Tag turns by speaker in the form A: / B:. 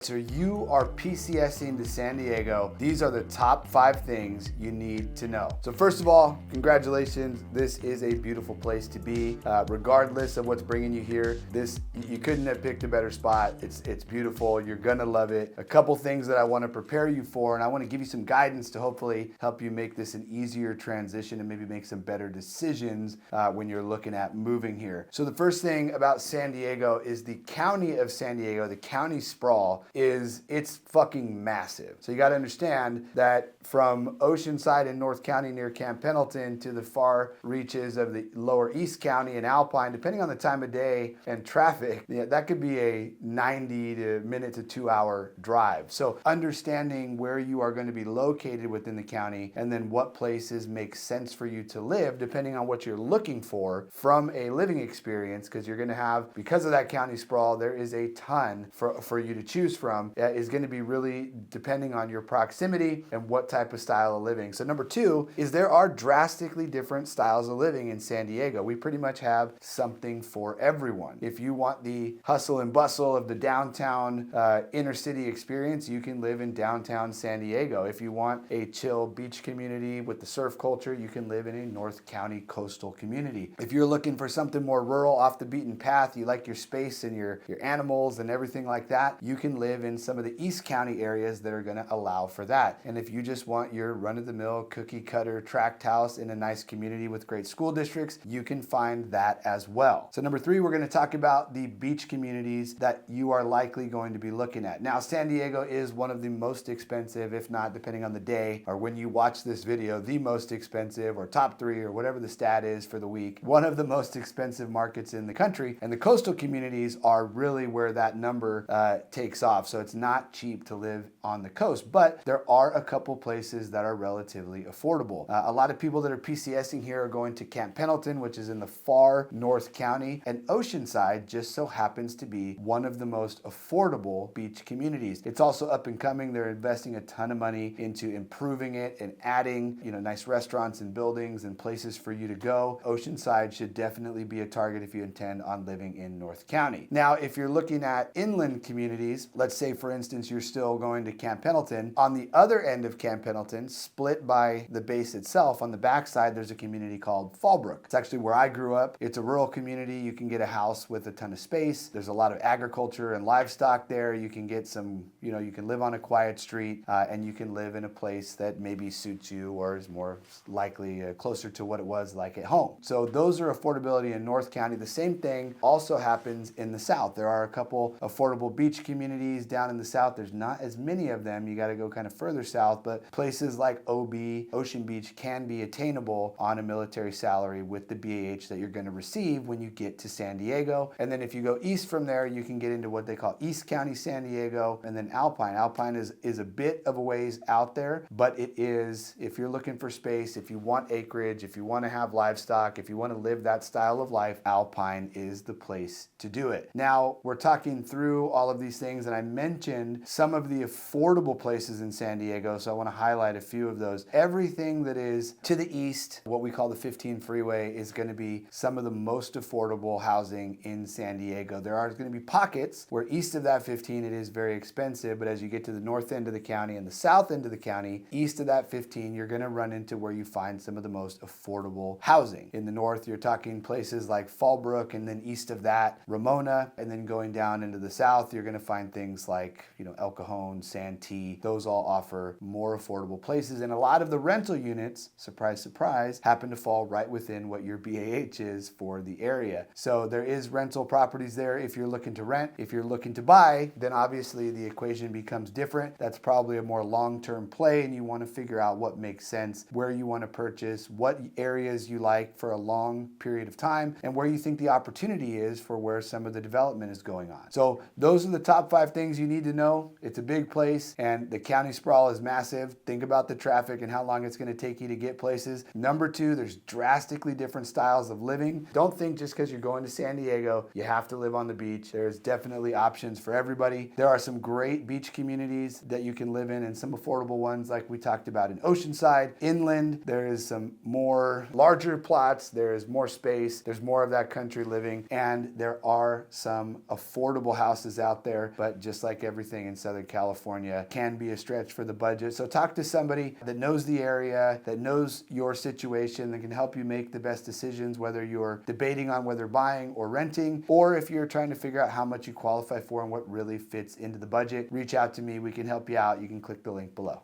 A: So you are PCSing to San Diego. These are the top 5 things you need to know. So first of all, congratulations. This is a beautiful place to be. Regardless of what's bringing you here, you couldn't have picked a better spot. It's beautiful. You're gonna love it. A couple things that I want to prepare you for, and I want to give you some guidance to hopefully help you make this an easier transition and maybe make some better decisions when you're looking at moving here. So the first thing about San Diego is the county of San Diego, the county sprawl, it's fucking massive. So you got to understand that from Oceanside in North County near Camp Pendleton to the far reaches of the lower East County and Alpine, depending on the time of day and traffic, that could be a 90 to 2 hour drive. So understanding where you are going to be located within the county and then what places make sense for you to live, depending on what you're looking for from a living experience, because you're going to have, because of that county sprawl, there is a ton for you to choose from, is going to be really depending on your proximity and what type of style of living. So number 2 is there are drastically different styles of living in San Diego. We pretty much have something for everyone. If you want the hustle and bustle of the downtown inner city experience, you can live in downtown San Diego. If you want a chill beach community with the surf culture, you can live in a North County coastal community. If you're looking for something more rural, off the beaten path, you like your space and your animals and everything like that, you can live in some of the East County areas that are going to allow for that. And if you just want your run-of-the-mill cookie cutter tract house in a nice community with great school districts, you can find that as well. So number 3, we're going to talk about the beach communities that you are likely going to be looking at. Now, San Diego is one of the most expensive, if not, depending on the day or when you watch this video, the most expensive, or top 3 or whatever the stat is for the week, one of the most expensive markets in the country. And the coastal communities are really where that number takes off. So it's not cheap to live on the coast, but there are a couple places that are relatively affordable. A lot of people that are PCSing here are going to Camp Pendleton, which is in the far North County, and Oceanside just so happens to be one of the most affordable beach communities. It's also up and coming. They're investing a ton of money into improving it and adding, nice restaurants and buildings and places for you to go. Oceanside should definitely be a target if you intend on living in North County. Now, if you're looking at inland communities, let's say for instance you're still going to Camp Pendleton, on the other end of Camp Pendleton, split by the base itself, on the backside there's a community called Fallbrook. It's actually where I grew up. It's a rural community. You can get a house with a ton of space. There's a lot of agriculture and livestock there. You can get some, you can live on a quiet street and you can live in a place that maybe suits you or is more likely closer to what it was like at home. So those are affordability in North County. The same thing also happens in the South. There are a couple affordable beach communities down in the South. There's not as many of them. You got to go kind of further south, but places like OB, Ocean Beach, can be attainable on a military salary with the BAH that you're going to receive when you get to San Diego. And then if you go east from there, you can get into what they call East County San Diego, and then Alpine. Alpine is a bit of a ways out there, but it is, if you're looking for space, if you want acreage, if you want to have livestock, if you want to live that style of life, Alpine is the place to do it. Now, we're talking through all of these things, and I mentioned some of the affordable places in San Diego, so I want to highlight a few of those. Everything that is to the east, what we call the 15 freeway, is going to be some of the most affordable housing in San Diego. There are going to be pockets where east of that 15 it is very expensive, but as you get to the north end of the county and the south end of the county, east of that 15, you're going to run into where you find some of the most affordable housing. In the north, you're talking places like Fallbrook, and then east of that, Ramona, and then going down into the south, you're going to find things like, El Cajon, Santee. Those all offer more affordable places, and a lot of the rental units, surprise, surprise, happen to fall right within what your BAH is for the area. So there is rental properties there if you're looking to rent. If you're looking to buy, then obviously the equation becomes different. That's probably a more long-term play, and you want to figure out what makes sense, where you want to purchase, what areas you like for a long period of time, and where you think the opportunity is for where some of the development is going on. So those are the top 5 things you need to know. It's a big place, and the county sprawl is massive. Think about the traffic and how long it's going to take you to get places. Number 2, there's drastically different styles of living. Don't think just because you're going to San Diego, you have to live on the beach. There's definitely options for everybody. There are some great beach communities that you can live in, and some affordable ones like we talked about in Oceanside. Inland, there is some more larger plots, there is more space, there's more of that country living, and there are some affordable houses out there, but just just like everything in Southern California, can be a stretch for the budget. So talk to somebody that knows the area, that knows your situation, that can help you make the best decisions, whether you're debating on whether buying or renting, or if you're trying to figure out how much you qualify for and what really fits into the budget. Reach out to me. We can help you out. You can click the link below.